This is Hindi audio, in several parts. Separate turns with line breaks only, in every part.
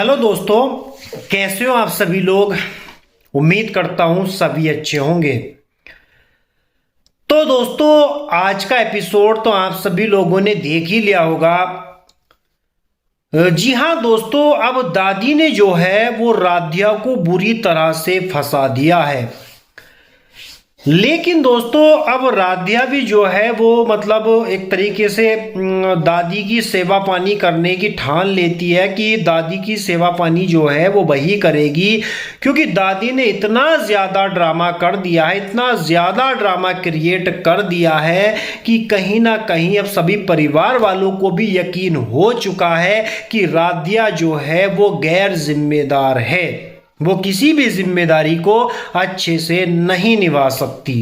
हेलो दोस्तों, कैसे हो आप सभी लोग। उम्मीद करता हूं सभी अच्छे होंगे। तो दोस्तों, आज का एपिसोड तो आप सभी लोगों ने देख ही लिया होगा। जी हाँ दोस्तों, अब दादी ने जो है वो राध्या को बुरी तरह से फंसा दिया है। लेकिन दोस्तों, अब राध्या भी जो है वो मतलब एक तरीके से दादी की सेवा पानी करने की ठान लेती है कि दादी की सेवा पानी जो है वो वही करेगी, क्योंकि दादी ने इतना ज़्यादा ड्रामा कर दिया है, इतना ज़्यादा ड्रामा क्रिएट कर दिया है कि कहीं ना कहीं अब सभी परिवार वालों को भी यकीन हो चुका है कि राध्या जो है वो गैर जिम्मेदार है, वो किसी भी जिम्मेदारी को अच्छे से नहीं निभा सकती।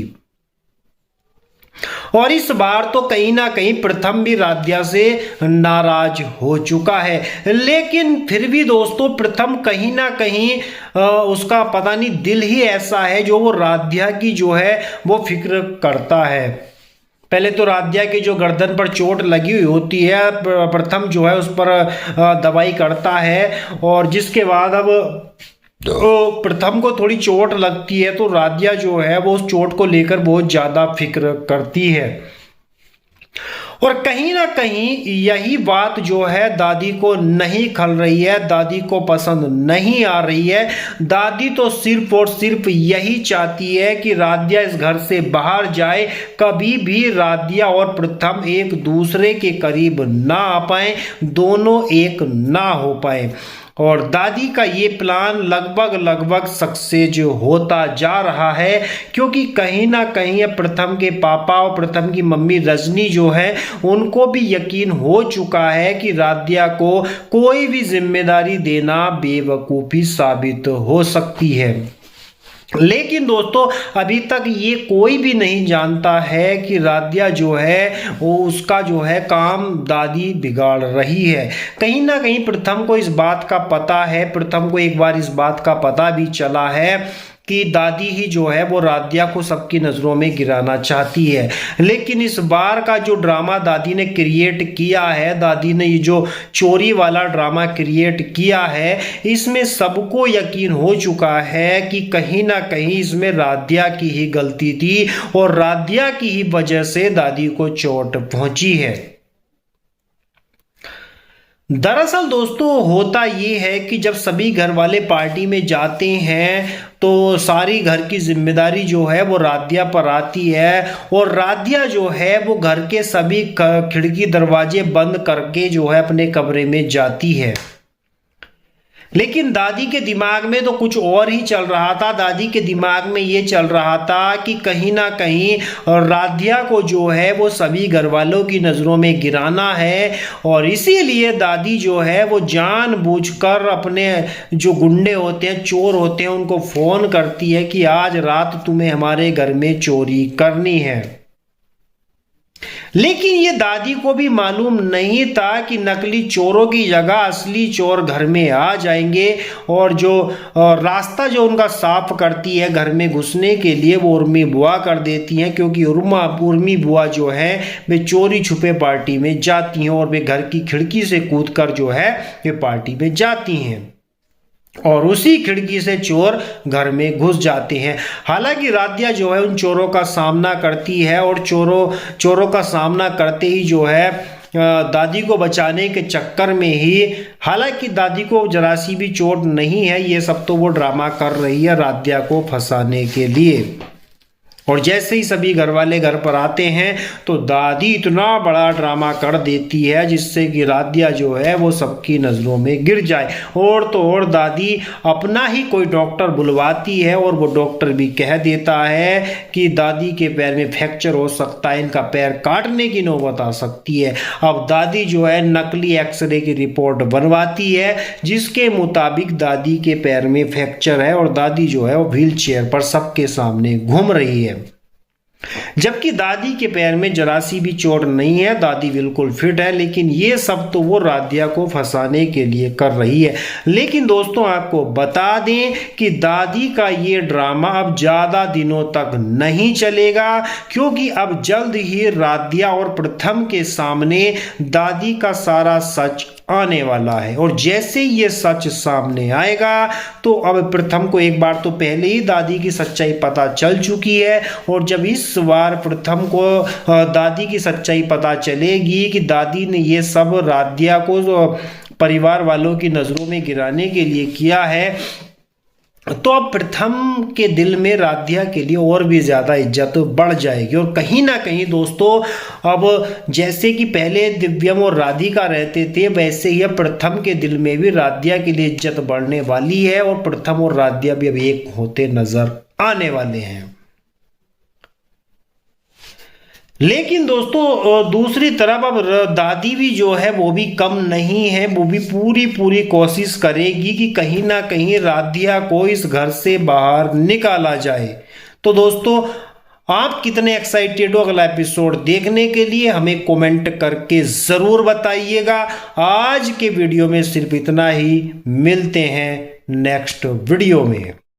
और इस बार तो कहीं ना कहीं प्रथम भी राध्या से नाराज हो चुका है। लेकिन फिर भी दोस्तों, प्रथम कहीं ना कहीं उसका पता नहीं दिल ही ऐसा है जो वो राध्या की जो है वो फिक्र करता है। पहले तो राध्या की जो गर्दन पर चोट लगी हुई होती है, प्रथम जो है उस पर दवाई करता है, और जिसके बाद अब तो प्रथम को थोड़ी चोट लगती है तो राध्या जो है वो उस चोट को लेकर बहुत ज्यादा फिक्र करती है। और कहीं ना कहीं यही बात जो है दादी को नहीं खल रही है, दादी को पसंद नहीं आ रही है। दादी तो सिर्फ और सिर्फ यही चाहती है कि राध्या इस घर से बाहर जाए, कभी भी राध्या और प्रथम एक दूसरे के करीब ना आ पाए, दोनों एक ना हो पाए। और दादी का ये प्लान लगभग सक्सेस होता जा रहा है, क्योंकि कहीं ना कहीं प्रथम के पापा और प्रथम की मम्मी रजनी जो है उनको भी यकीन हो चुका है कि राध्या को कोई भी जिम्मेदारी देना बेवकूफ़ी साबित हो सकती है। लेकिन दोस्तों, अभी तक ये कोई भी नहीं जानता है कि राध्या जो है वो उसका जो है काम दादी बिगाड़ रही है। कहीं ना कहीं प्रथम को इस बात का पता है, प्रथम को एक बार इस बात का पता भी चला है कि दादी ही जो है वो राध्या को सबकी नज़रों में गिराना चाहती है। लेकिन इस बार का जो ड्रामा दादी ने क्रिएट किया है, दादी ने ये जो चोरी वाला ड्रामा क्रिएट किया है, इसमें सबको यकीन हो चुका है कि कहीं ना कहीं इसमें राध्या की ही गलती थी और राध्या की ही वजह से दादी को चोट पहुंची है। दरअसल दोस्तों, होता ये है कि जब सभी घर वाले पार्टी में जाते हैं तो सारी घर की जिम्मेदारी जो है वो राध्या पर आती है, और राध्या जो है वो घर के सभी खिड़की दरवाजे बंद करके जो है अपने कमरे में जाती है। लेकिन दादी के दिमाग में तो कुछ और ही चल रहा था। दादी के दिमाग में ये चल रहा था कि कहीं ना कहीं राध्या को जो है वो सभी घर वालों की नज़रों में गिराना है, और इसीलिए दादी जो है वो जानबूझकर अपने जो गुंडे होते हैं, चोर होते हैं, उनको फ़ोन करती है कि आज रात तुम्हें हमारे घर में चोरी करनी है। लेकिन ये दादी को भी मालूम नहीं था कि नकली चोरों की जगह असली चोर घर में आ जाएंगे, और जो रास्ता जो उनका साफ करती है घर में घुसने के लिए वो उर्मी बुआ कर देती हैं, क्योंकि उर्मी बुआ जो है वे चोरी छुपे पार्टी में जाती हैं और वे घर की खिड़की से कूदकर जो है वे पार्टी में जाती हैं, और उसी खिड़की से चोर घर में घुस जाते हैं। हालांकि राध्या जो है उन चोरों का सामना करती है, और चोरों का सामना करते ही जो है दादी को बचाने के चक्कर में ही, हालांकि दादी को जरा सी भी चोट नहीं है, ये सब तो वो ड्रामा कर रही है राध्या को फंसाने के लिए। और जैसे ही सभी घर वाले घर पर आते हैं तो दादी इतना बड़ा ड्रामा कर देती है जिससे कि राध्या जो है वो सबकी नज़रों में गिर जाए। और तो और दादी अपना ही कोई डॉक्टर बुलवाती है, और वो डॉक्टर भी कह देता है कि दादी के पैर में फ्रैक्चर हो सकता है, इनका पैर काटने की नौबत आ सकती है। अब दादी जो है नकली एक्सरे की रिपोर्ट बनवाती है, जिसके मुताबिक दादी के पैर में फ्रैक्चर है, और दादी जो है वो व्हील चेयर पर सबके सामने घूम रही है। जबकि दादी के पैर में जरा सी भी चोट नहीं है, दादी बिल्कुल फिट है, लेकिन ये सब तो वो राधिया को फंसाने के लिए कर रही है। लेकिन दोस्तों आपको बता दें कि दादी का ये ड्रामा अब ज्यादा दिनों तक नहीं चलेगा, क्योंकि अब जल्द ही राधिया और प्रथम के सामने दादी का सारा सच आने वाला है। और जैसे ये सच सामने आएगा तो अब प्रथम को एक बार तो पहले ही दादी की सच्चाई पता चल चुकी है, और जब इस बार प्रथम को दादी की सच्चाई पता चलेगी कि दादी ने ये सब राधिया को परिवार वालों की नजरों में गिराने के लिए किया है, तो अब प्रथम के दिल में राधिया के लिए और भी ज्यादा इज्जत बढ़ जाएगी। और कहीं ना कहीं दोस्तों अब जैसे कि पहले दिव्यम और राधिका रहते थे, वैसे ही अब प्रथम के दिल में भी राधिया के लिए इज्जत बढ़ने वाली है, और प्रथम और राधिया भी अब एक होते नजर आने वाले हैं। लेकिन दोस्तों दूसरी तरफ अब दादी भी जो है वो भी कम नहीं है, वो भी पूरी कोशिश करेगी कि कहीं ना कहीं राधिया को इस घर से बाहर निकाला जाए। तो दोस्तों आप कितने एक्साइटेड हो अगला एपिसोड देखने के लिए, हमें कमेंट करके जरूर बताइएगा। आज के वीडियो में सिर्फ इतना ही, मिलते हैं नेक्स्ट वीडियो में।